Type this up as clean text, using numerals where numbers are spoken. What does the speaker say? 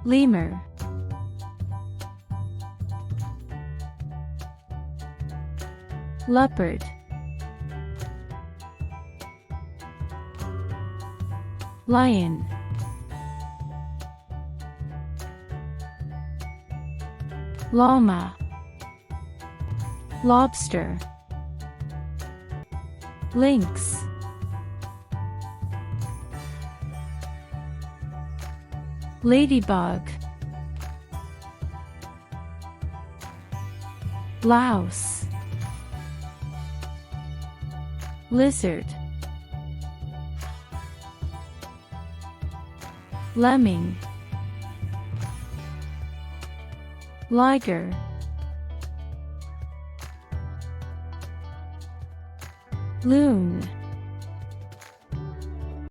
Lemur, Leopard, Lion, Llama, Lobster, Lynx, Ladybug, Louse, Lizard, Lemming, Liger, Loon.